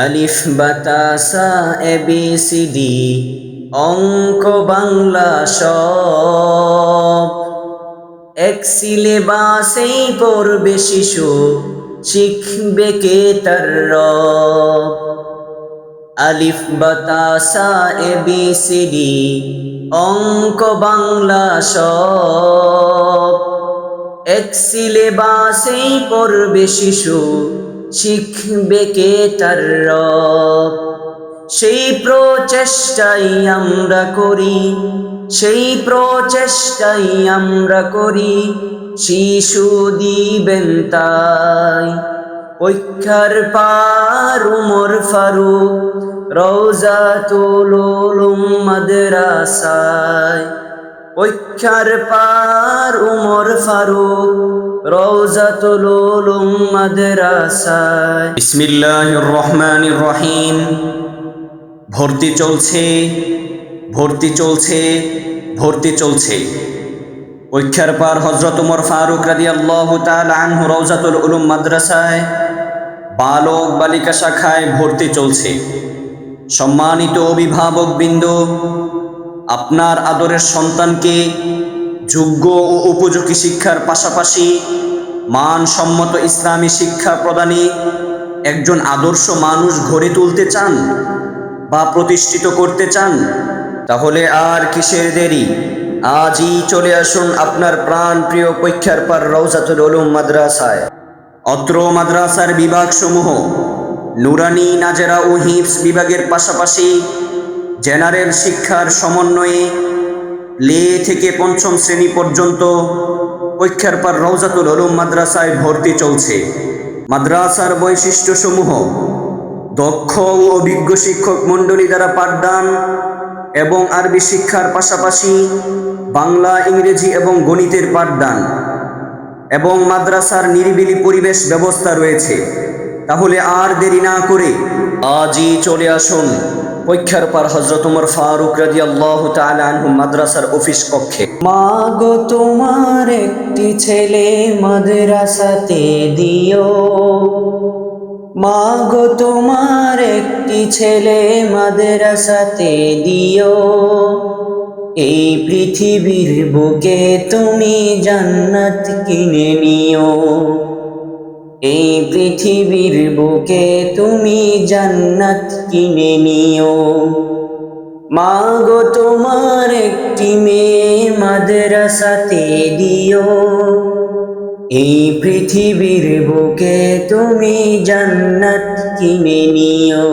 আলিফ বাতাসা ABCD অঙ্ক বাংলা সব এক সিলেবাসেই পড়বে শিশু, শিখবে কে তার রব। আলিফ বাতাসা ABCD অঙ্ক বাংলা সব এক সিলেবাসেই পড়বে শিশু, শিখবে কে তার রব। সেই প্রচেষ্টাই আমরা করি, সেই প্রচেষ্টাই আমরা করি, শিশু দিবেন তাই। পরীক্ষার পার উমর ফারুক রওজাতুল উলুম মাদ্রাসায়। পরীক্ষার পার উমর ফারুক রওজাতুল উলুম মাদ্রাসায়। বিসমিল্লাহির রহমানির রহিম। ভর্তি চলছে, ভর্তি চলছে, ভর্তি চলছে। পরীক্ষার পার হযরত উমর ফারুক রাদিয়াল্লাহু তাআলা আনহু রওজাতুল উলুম মাদ্রাসায় বালক বালিকা শাখায় ভর্তি চলছে। সম্মানিত অভিভাবকবৃন্দ, আপনার আদরের সন্তানকে যোগ্য ও উপযোগী শিক্ষার পাশাপাশি মানসম্মত ইসলামী শিক্ষা প্রদানে একজন আদর্শ মানুষ গড়ে তুলতে চান বা প্রতিষ্ঠিত করতে চান, তাহলে আর কিসের দেরি? আজই চলে আসুন আপনার প্রাণ প্রিয় পরীক্ষার পার রওজাতুল উলুম মাদ্রাসায়। অত্র মাদ্রাসার বিভাগসমূহ নুরানি, নাজেরা ও হিফজ বিভাগের পাশাপাশি জেনারেল শিক্ষার সমন্বয়ে লে থেকে পঞ্চম শ্রেণী পর্যন্ত পরীক্ষার পার রওজাতুল উলুম মাদ্রাসায় ভর্তি চলছে। মাদ্রাসার বৈশিষ্ট্যসমূহ: দক্ষ ও অভিজ্ঞ শিক্ষক মণ্ডলী দ্বারা পাঠদান এবং আরবি শিক্ষার পাশাপাশি বাংলা, ইংরেজি এবং গণিতের পাঠদান, এবং মাদ্রাসার নিরিবিলি পরিবেশ ব্যবস্থা রয়েছে। তাহলে আর দেরি না করে আজই চলে আসুন পরীক্ষার পার হযরত উমর ফারুক রাদিয়াল্লাহু তাআলা আনহু মাদ্রাসার অফিস কক্ষে। মা গো তোমার একটি ছেলে মাদ্রাসাতে দিও, মা গো তোমার একটি ছেলে মাদ্রাসাতে দিও, এই পৃথিবীর বুকে তুমি জান্নাত কিনে নিও, এই পৃথিবীর বুকে তুমি জান্নাত কিনে নিও। মা গো তোমার একটি মেয়ে মাদ্রাসাতে দিও, এই পৃথিবীর বুকে তুমি জান্নাত কিনে নিও।